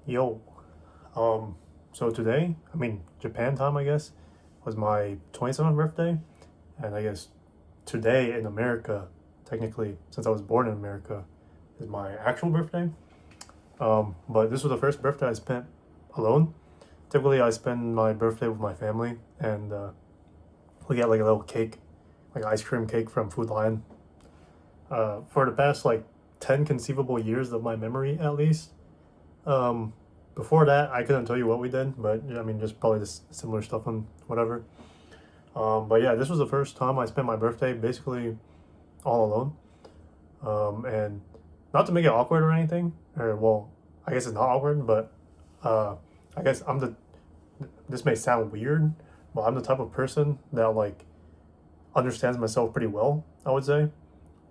Yo, so today, Japan time, I guess, was my 27th birthday, and I guess today in America, technically, since I was born in America, is my actual birthday. But this was the first birthday I spent alone. Typically, I spend my birthday with my family, and we get like a little cake, like ice cream cake from Food Lion. For the past like 10 conceivable years of my memory, at least. Um, Before that, I couldn't tell you what we did, but yeah, just probably just similar stuff and whatever. But yeah, this was the first time I spent my birthday basically all alone. And not to make it awkward or anything, or well, I guess it's not awkward, but uh, I guess this may sound weird, but I'm the type of person that like understands myself pretty well, I would say.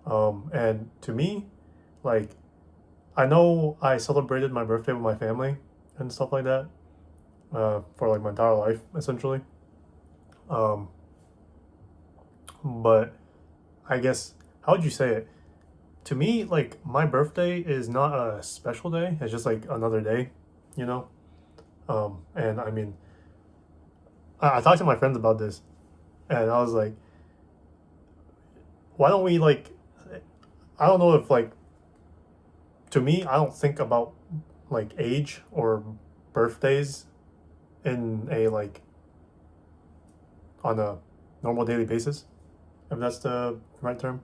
And to me, like, I know I celebrated my birthday with my family and stuff like that for like my entire life, essentially. Um, but I guess, how would you say it? To me, like, my birthday is not a special day. It's just like another day, you know? And I talked to my friends about this, and I was like, why don't we, like, I don't know if, like, to me, I don't think about, like, age or birthdays in a, like, on a normal daily basis, if that's the right term.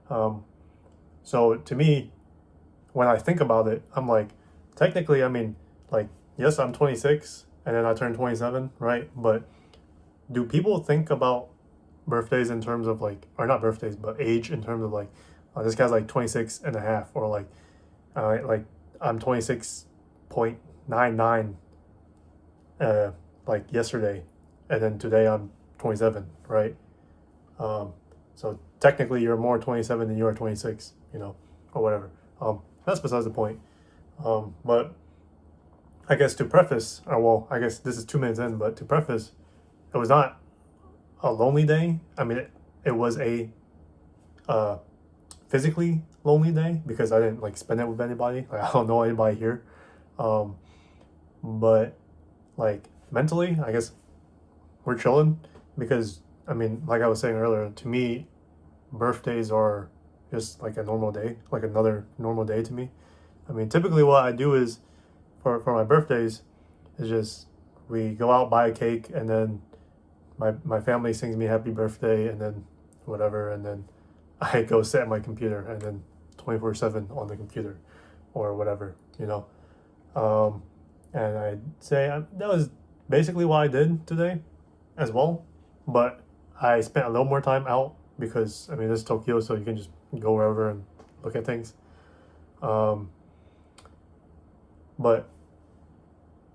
Um, so to me, when I think about it, I'm like, technically, like, yes, I'm 26 and then I turn 27, right? But do people think about birthdays in terms of like, or not birthdays, but age in terms of like, this guy's like 26 and a half, or like I'm 26.99, uh, like yesterday, and then today I'm 27, right? Um, so technically, you're more 27 than you are 26, or whatever. That's besides the point. But I guess to preface, or well, I guess this is 2 minutes in, but to preface, it was not a lonely day. It was a uh, physically lonely day because I didn't like spend it with anybody. Like, I don't know anybody here. Um, but like mentally, I guess we're chilling because like I was saying earlier, to me, birthdays are just like a normal day, like another normal day to me. Typically what I do is for my birthdays is just we go out, buy a cake, and then my family sings me happy birthday, and then whatever, and then I go sit at my computer and then 24/7 on the computer or whatever, Um, and I'd say that was basically what I did today as well. But I spent a little more time out because this is Tokyo, so you can just go wherever and look at things. Um, but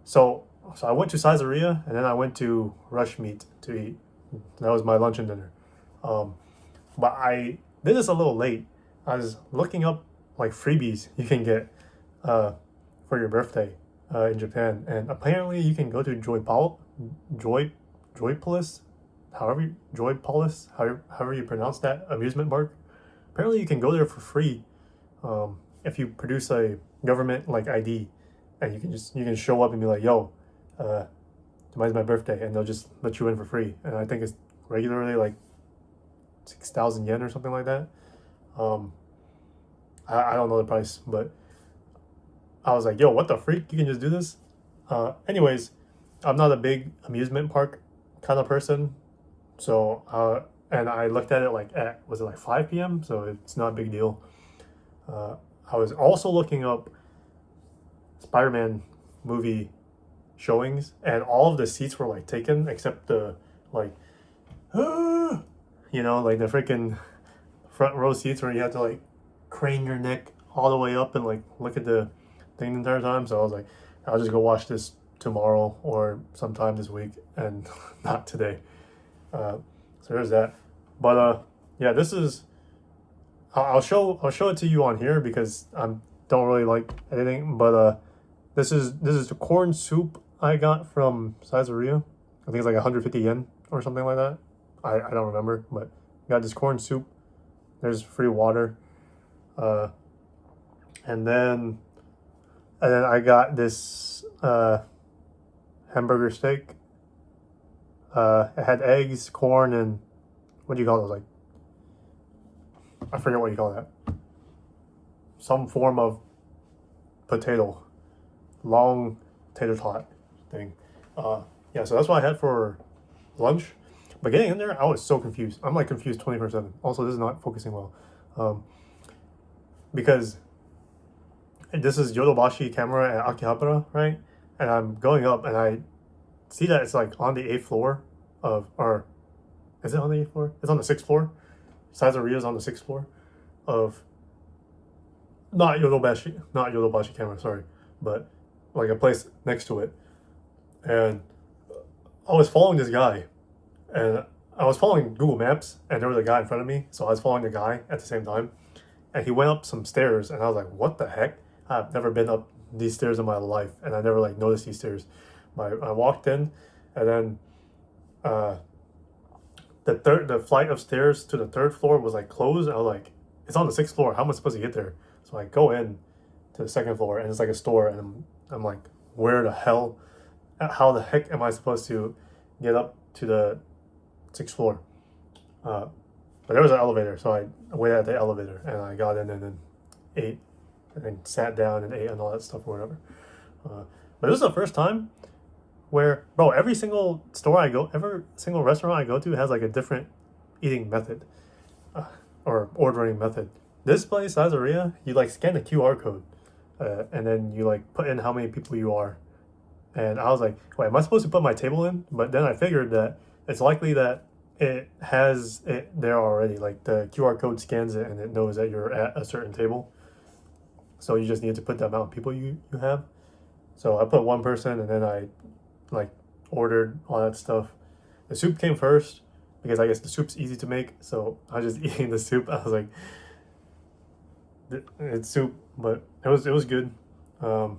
so I went to Caesarea and then I went to Rush Meat to eat. That was my lunch and dinner. Um, but I did this a little late. I was looking up like freebies you can get uh, for your birthday in Japan, and apparently you can go to Joy Joypolis, however you pronounce that amusement park. Apparently you can go there for free if you produce a government like ID, and you can show up and be like, yo, tomorrow's my birthday, and they'll just let you in for free. And I think it's regularly like 6,000 yen or something like that. Um, I don't know the price, but I was like, yo, what the freak? You can just do this? Anyways, I'm not a big amusement park kind of person. So, and I looked at it like was it like 5 p.m.? So it's not a big deal. Uh, I was also looking up Spider Man movie showings, and all of the seats were like taken except the like, like the freaking front row seats where you have to like crane your neck all the way up and like look at the thing the entire time. So I was like, I'll just go watch this tomorrow or sometime this week and not today. So there's that. But yeah, this is. I'll show it to you on here because I don't really like editing. But this is the corn soup I got from Caesarea. I think it's like 150 yen or something like that. I don't remember, but got this corn soup. There's free water, uh, and then I got this uh, hamburger steak. It had eggs, corn, and what do you call those? Like, I forget what you call that. Some form of potato, long tater tot thing. Yeah, so that's what I had for lunch. But getting in there, I was so confused. I'm like confused 24/7. Also, this is not focusing well, because this is Yodobashi camera at Akihabara, right? And I'm going up, and I see that it's like on the 8th floor of, or is it on the 8th floor? It's on the 6th floor. Saizeriya's on the 6th floor of, not Yodobashi camera, sorry, but like a place next to it. And I was following this guy, and I was following Google Maps, and there was a guy in front of me, so I was following the guy at the same time. And he went up some stairs, and I was like, "What the heck? I've never been up these stairs in my life, and I never like noticed these stairs." I walked in, and then the flight of stairs to the 3rd floor was like closed. I was like, "It's on the 6th floor. How am I supposed to get there?" So I go in to the 2nd floor, and it's like a store, and I'm like, "Where the hell? How the heck am I supposed to get up to the 6th floor?" But there was an elevator, so I waited at the elevator, and I got in and then ate, and then sat down and ate and all that stuff or whatever. But this is the first time where, bro, every single restaurant I go to has like a different eating method, or ordering method. This place, Saizeriya, you like scan the QR code, and then you like put in how many people you are. And I was like, wait, am I supposed to put my table in? But then I figured that it's likely that it has it there already. Like the QR code scans it and it knows that you're at a certain table. So you just need to put the amount of people you have. So I put one person, and then I like ordered all that stuff. The soup came first because I guess the soup's easy to make. So I was just eating the soup. I was like, it's soup, but it was good. So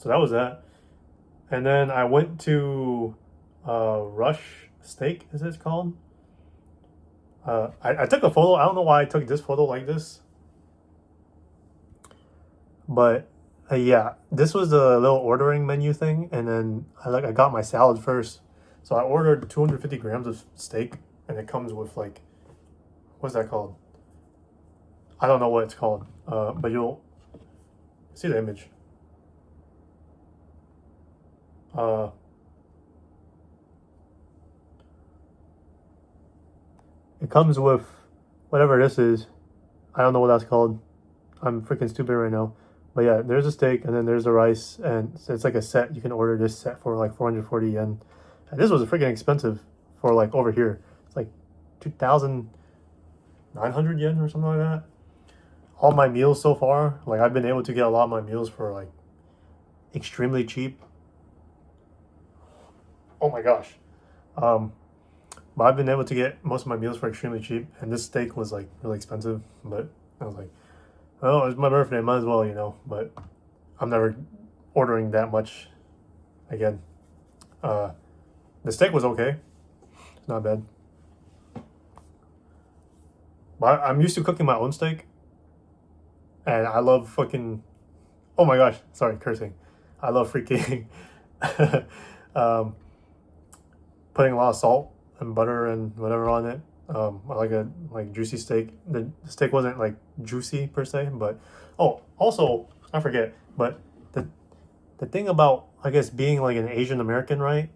that was that. And then I went to Rush Steak, is it called? I took a photo. I don't know why I took this photo like this. But yeah, this was a little ordering menu thing. And then I got my salad first. So I ordered 250 grams of steak. And it comes with like, what's that called? I don't know what it's called. But you'll see the image. It comes with whatever this is. I don't know what that's called. I'm freaking stupid right now. But yeah, there's a steak, and then there's the rice, and so it's like a set. You can order this set for like 440 yen. And this was freaking expensive for like over here. It's like 2,900 yen or something like that. All my meals so far, like I've been able to get a lot of my meals for like extremely cheap. Oh my gosh. But I've been able to get most of my meals for extremely cheap, and this steak was like really expensive. But I was like, oh, it's my birthday, might as well, you know. But I'm never ordering that much again. The steak was okay, it's not bad. But I'm used to cooking my own steak, and I love fucking. Oh my gosh, sorry, cursing. I love freaking putting a lot of salt and butter and whatever on it. I like a juicy steak. The steak wasn't like juicy per se, but also I forget. But the thing about, I guess, being like an Asian American, right?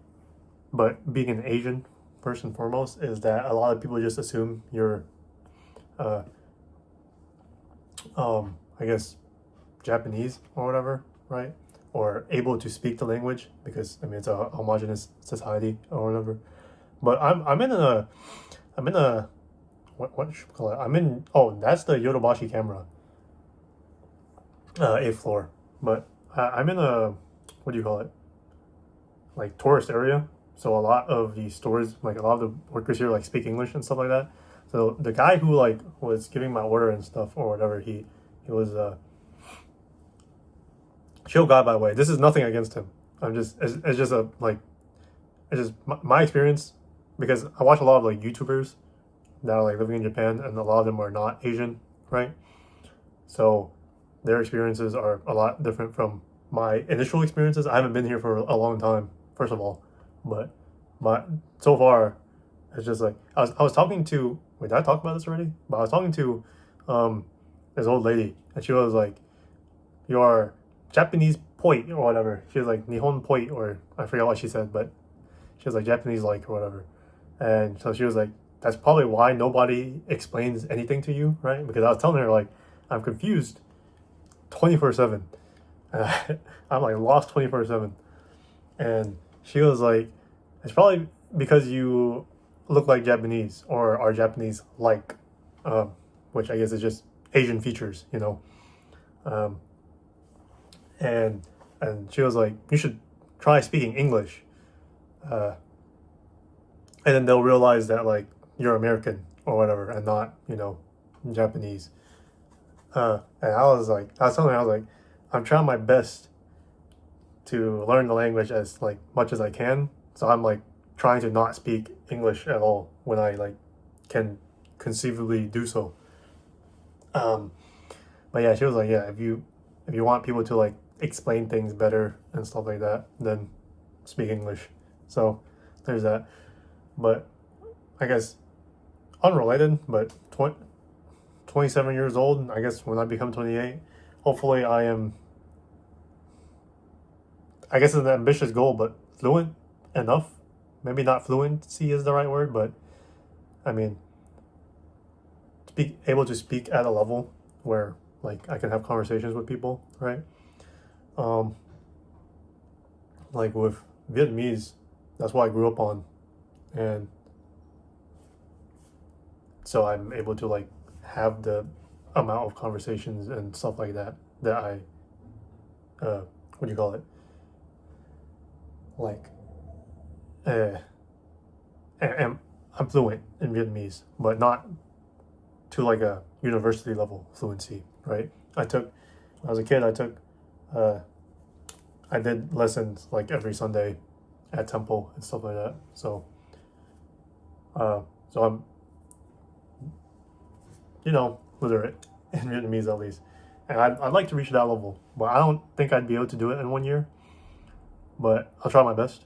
But being an Asian first and foremost is that a lot of people just assume you're, I guess, Japanese or whatever, right? Or able to speak the language, because I mean it's a homogenous society or whatever. But I'm in a what should we call it? That's the Yodobashi camera. 8th floor. But I'm in a, what do you call it? Like tourist area. So a lot of the stores, like a lot of the workers here, like speak English and stuff like that. So the guy who like was giving my order and stuff or whatever, he was chill guy, by the way. This is nothing against him. It's just a like, it's just my experience, because I watch a lot of like YouTubers that are like living in Japan, and a lot of them are not Asian, right? So their experiences are a lot different from my initial experiences, I haven't been here for a long time, first of all, but my so far, it's just like I was talking to. Wait, did I talk about this already? But I was talking to this old lady, and she was like, "Your Japanese point or whatever." She was like Nihon point, or I forget what she said, but she was like Japanese like or whatever. And so she was like, "That's probably why nobody explains anything to you, right?" Because I was telling her like, I'm confused 24/7. And I'm like lost 24/7. And she was like, it's probably because you look like Japanese or are Japanese like, um, which I guess is just Asian features, you know. Um, and and she was like, you should try speaking English, uh, and then they'll realize that like you're American or whatever and not, you know, Japanese. And I was like, I was telling her, I was like, I'm trying my best to learn the language as like much as I can. So I'm like trying to not speak English at all when I like can conceivably do so. Um, but yeah, she was like, yeah, if you want people to like explain things better and stuff like that, then speak English. So there's that. But I guess unrelated, but 27 years old, I guess when I become 28, hopefully I guess it's an ambitious goal, but fluent enough. Maybe not fluency is the right word, but I mean, able to speak at a level where like I can have conversations with people, right? Um, like with Vietnamese, that's what I grew up on, and so I'm able to like have the amount of conversations and stuff like that that what do you call it? Like, uh, am I'm fluent in Vietnamese, but not to like a university level fluency, right? When I was a kid, uh, I did lessons like every Sunday at Temple and stuff like that. Uh, so I'm, you know, literate in Vietnamese at least. And I'd like to reach that level, but I don't think I'd be able to do it in 1 year. But I'll try my best.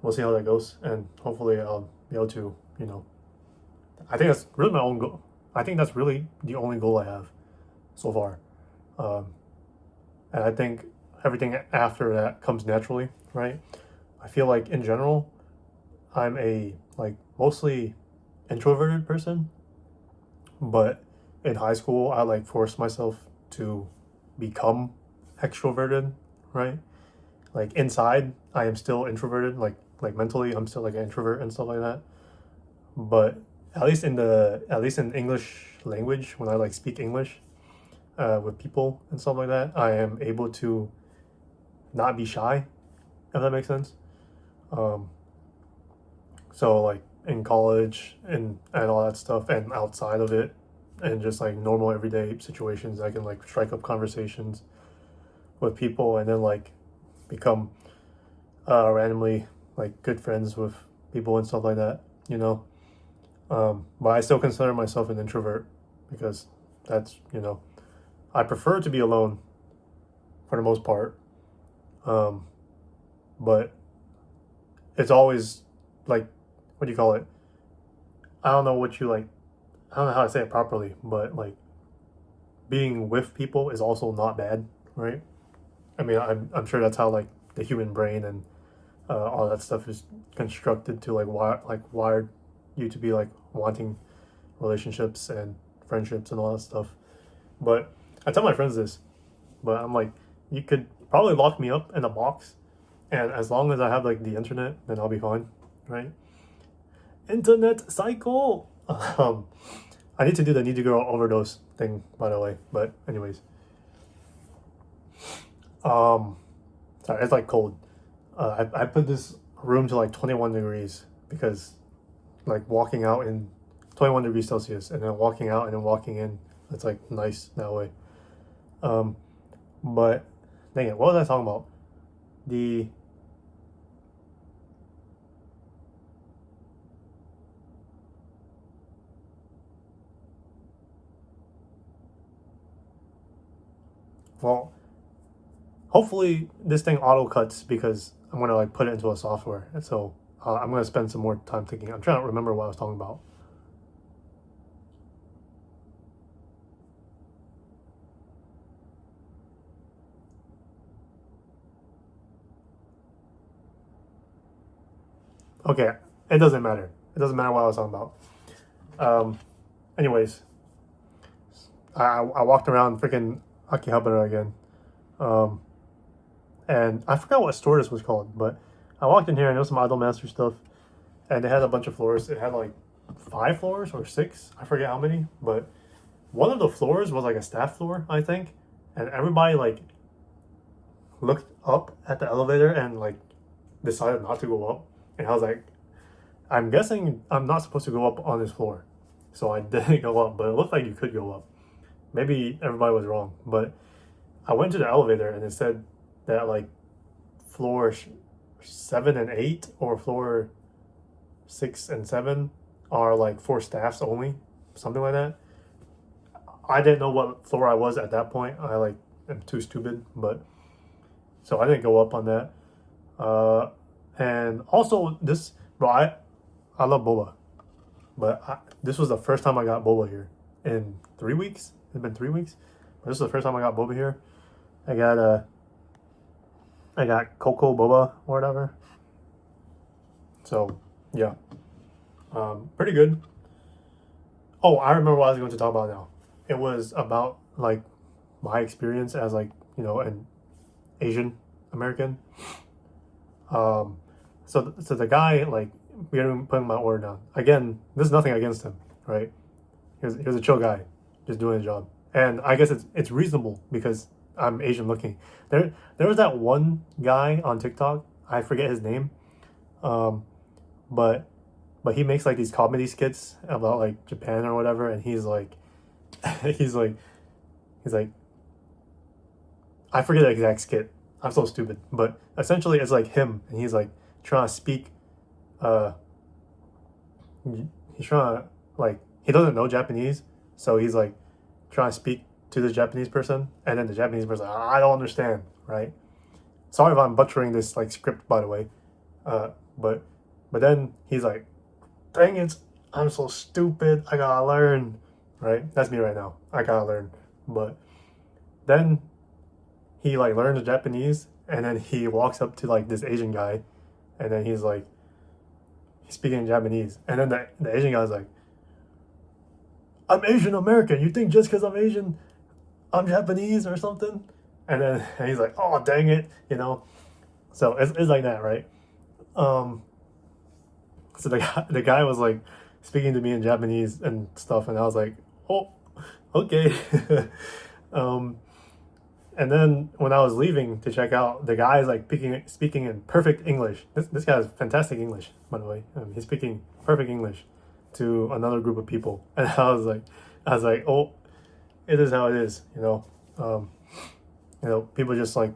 We'll see how that goes, and hopefully I'll be able to, you know. I think that's really my own goal. I think that's really the only goal I have so far. Um, and I think everything after that comes naturally, right? I feel like in general, I'm a like mostly introverted person, but in high school, I like forced myself to become extroverted, right? Like inside, I am still introverted, like mentally, I'm still like an introvert and stuff like that. But at least in English language, when I like speak English with people and stuff like that, I am able to not be shy, if that makes sense. Um, so like in college and all that stuff, and outside of it, and just like normal everyday situations, I can like strike up conversations with people, and then like become randomly like good friends with people and stuff like that, you know. But I still consider myself an introvert because that's, you know, I prefer to be alone for the most part. Um, but it's always like, what do you call it? I don't know what you like. I don't know how to say it properly, but like being with people is also not bad, right? I mean, I'm sure that's how like the human brain and all that stuff is constructed to like wired you to be like wanting relationships and friendships and all that stuff. But I tell my friends this, but I'm like, you could probably lock me up in a box, and as long as I have like the internet, then I'll be fine, right? Internet cycle. I need to do the Need to Girl overdose thing, by the way. But anyways, um, sorry, it's like cold. I put this room to like 21 degrees because like walking out in 21 degrees Celsius and then walking out and then walking in, it's like nice that way. Um, but dang it, what was I talking about? The well, hopefully this thing auto cuts because I'm gonna like put it into a software. And so I'm gonna spend some more time thinking. I'm trying to remember what I was talking about. Okay, it doesn't matter. It doesn't matter what I was talking about. Anyways, I walked around freaking Akihabara again. Um, and I forgot what store this was called, but I walked in here and there was some Idolmaster stuff, and they had a bunch of floors. It had like 5 floors or 6, I forget how many, but one of the floors was like a staff floor, I think, and everybody like looked up at the elevator and like decided not to go up, and I was like, I'm guessing I'm not supposed to go up on this floor, so I didn't go up, but it looked like you could go up. Maybe everybody was wrong, but I went to the elevator and it said that like floor 7 and 8 or floor 6 and 7 are like for staffs only, something like that. I didn't know what floor I was at that point. I like am too stupid, but so I didn't go up on that. And also this, bro, I love boba, but this was the first time I got boba here in 3 weeks. It's been 3 weeks. But this is the first time I got boba here. I got cocoa boba or whatever. So yeah, pretty good. Oh, I remember what I was going to talk about now. It was about like my experience as like an Asian American. Um, so the guy like we had him putting my order down again. There's nothing against him, right? He was a chill guy, just doing his job, and I guess it's reasonable because I'm Asian looking. There was that one guy on TikTok. I forget his name, um, but he makes like these comedy skits about like Japan or whatever, and he's like, he's like, he's like, I forget the exact skit. I'm so stupid, but essentially it's like him, and he's like trying to speak. Uh, he's trying to like he doesn't know Japanese, so he's like trying to speak to the Japanese person, and then the Japanese person, I don't understand, right? Sorry if I'm butchering this like script, by the way, uh, but then he's like, dang it, I'm so stupid. I gotta learn, right? That's me right now. I gotta learn, but then he like learns Japanese, and then he walks up to like this Asian guy, and then he's like, he's speaking in Japanese, and then the Asian guy's like, I'm Asian American. You think just because I'm Asian, I'm Japanese or something? And then and he's like, oh dang it. So it's like that, right? Um, so the guy was like speaking to me in Japanese and stuff, and I was like, oh, okay. um, and then when I was leaving to check out, the guy is like speaking in perfect English. This guy has fantastic English, by the way. He's speaking perfect English to another group of people, and I was like, oh, it is how it is, Um, people just like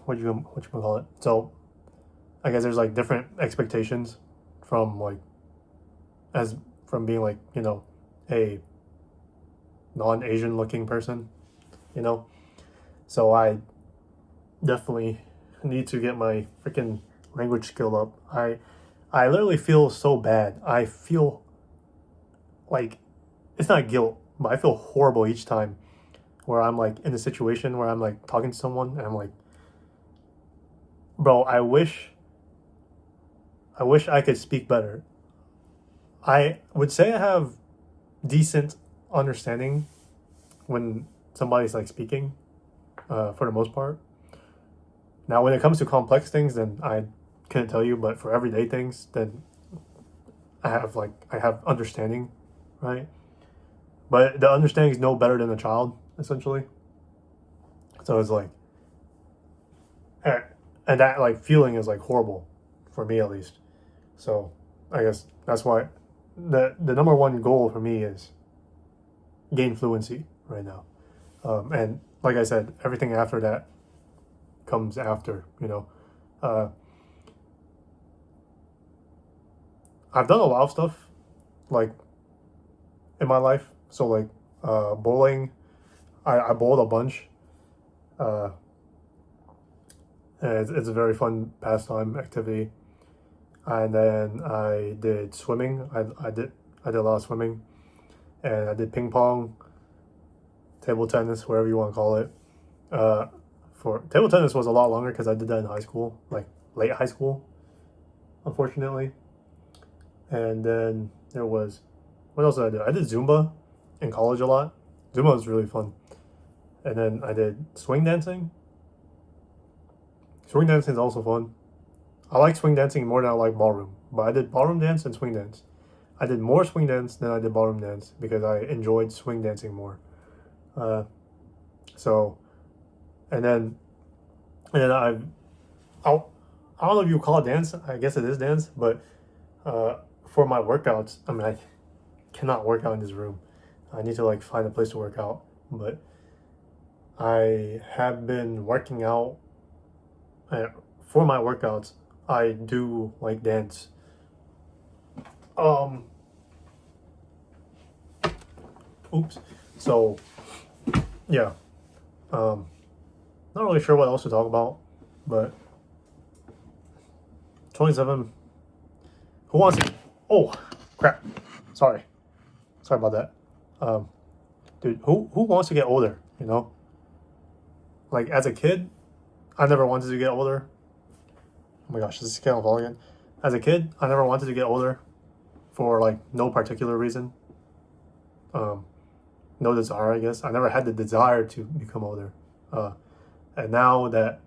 what you call it. So I guess there's like different expectations from like as from being like a non-Asian looking person, you know. So I definitely need to get my freaking language skill up. I literally feel so bad. I feel like it's not guilt, but I feel horrible each time where I'm like in a situation where I'm like talking to someone and I'm like, bro, I wish I could speak better. I would say I have decent understanding when somebody's like speaking, for the most part. Now, when it comes to complex things, then I couldn't tell you. But for everyday things, then I have understanding, right? But the understanding is no better than a child, essentially. So it's like, eh, and that like feeling is like horrible, for me at least. So I guess that's why the number one goal for me is gain fluency right now. And like I said, everything after that comes after. Uh, I've done a lot of stuff like in my life. So like bowling, I bowled a bunch. Uh, and it's a very fun pastime activity. And then I did swimming. I did a lot of swimming, and I did ping pong, table tennis, whatever you want to call it. Uh, for table tennis was a lot longer because I did that in high school, like late high school, unfortunately. And then there was, what else did I do? I did Zumba in college a lot. Zumba was really fun. And then I did swing dancing. Swing dancing is also fun. I like swing dancing more than I like ballroom, but I did ballroom dance and swing dance. I did more swing dance than I did ballroom dance because I enjoyed swing dancing more. Uh, so, and then, and then I don't know if you call it dance. I guess it is dance, but for my workouts, I mean, I cannot work out in this room. I need to like find a place to work out, but I have been working out. For my workouts, I do like dance. Um, oops. So yeah, um, not really sure what else to talk about, but 27. Who wants to? Oh, crap. Sorry. Sorry about that. Um, dude, who wants to get older? You know, like as a kid, I never wanted to get older. Oh my gosh, this is Kale Fall again. As a kid, I never wanted to get older for like no particular reason. Um, no desire, I guess. I never had the desire to become older. And now that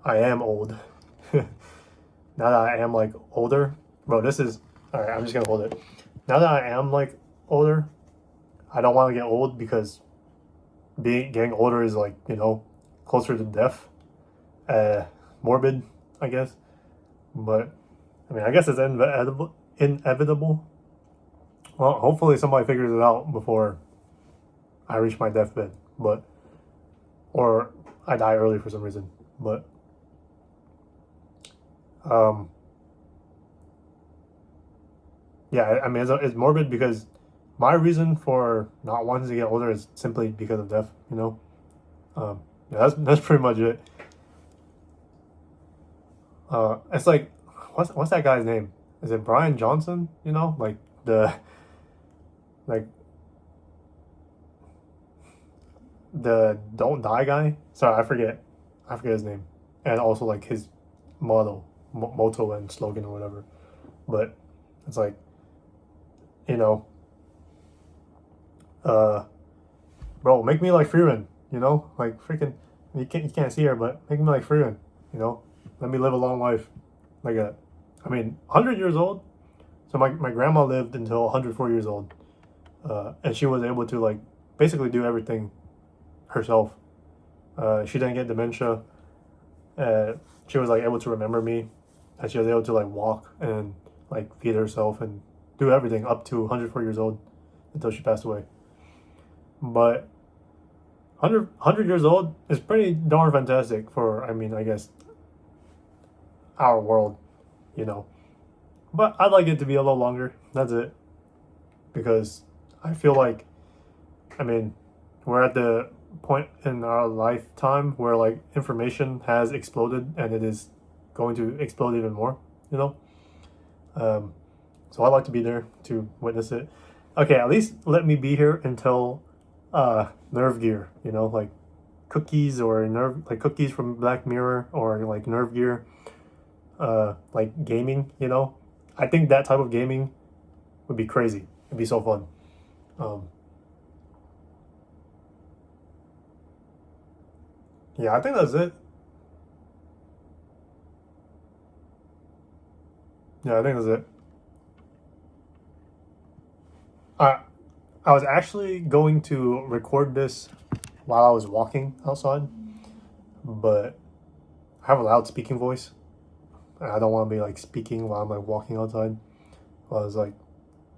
I am old, now that I am like older, bro, this is all right. I'm just gonna hold it. Now that I am like older, I don't want to get old because getting older is like closer to death, morbid, I guess. But I mean, I guess it's inevitable. Inevitable. Well, hopefully somebody figures it out before I reach my deathbed, but or I die early for some reason. But um, yeah, I mean, it's morbid because my reason for not wanting to get older is simply because of death. Yeah, that's pretty much it. It's like, what's that guy's name? Is it Brian Johnson? Like the like the don't die guy. Sorry, I forget his name, and also like his motto and slogan or whatever. But it's like, you know, uh, bro, make me like Freeman. Like freaking, you can't see her, but make me like Freeman. Let me live a long life, like a, I mean, 100 years old. So my grandma lived until 104 years old, and she was able to like basically do everything herself. She didn't get dementia. She was like able to remember me, and she was able to like walk and like feed herself and do everything up to 104 years old until she passed away. But 100 years old is pretty darn fantastic for, I mean, I guess, our world, you know. But I'd like it to be a little longer. That's it. Because I feel like, I mean, we're at the point in our lifetime where like information has exploded and it is going to explode even more, you know? So I'd like to be there to witness it. Okay, at least let me be here until Nerve Gear, like cookies or like cookies from Black Mirror or like Nerve Gear, like gaming, I think that type of gaming would be crazy. It'd be so fun. Yeah, I think that's it. Yeah, I think that's it. I I was actually going to record this while I was walking outside, but I have a loud speaking voice. And I don't want to be like speaking while I'm like walking outside. Well, it's like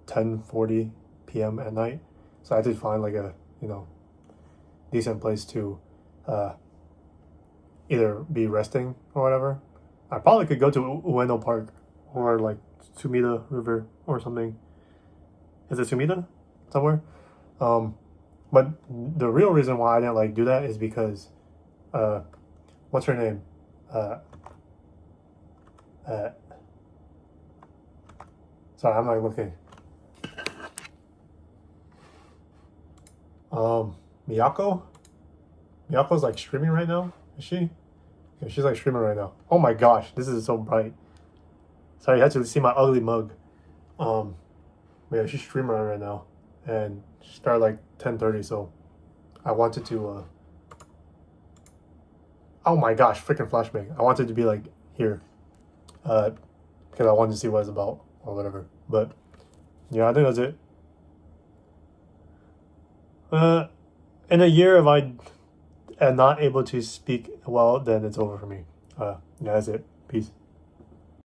10:40 p.m. at night, so I had to find like a decent place to uh, either be resting or whatever. I probably could go to Ueno Park or like Sumida River or something. Is it Sumida somewhere? Um, but the real reason why I didn't like do that is because, uh, what's her name? Sorry, I'm not looking. Miyako? Miyako's like streaming right now? Is she? Yeah, she's like streaming right now. Oh my gosh, this is so bright. Sorry, you had to see my ugly mug. But yeah, she's streaming right now. And she started like 10:30, so I wanted to oh my gosh, freaking flashbang. I wanted to be like here. Because I wanted to see what it's about or whatever. But yeah, I think that's it. In a year, if I am not able to speak well, then it's over for me. Yeah, that's it. Peace.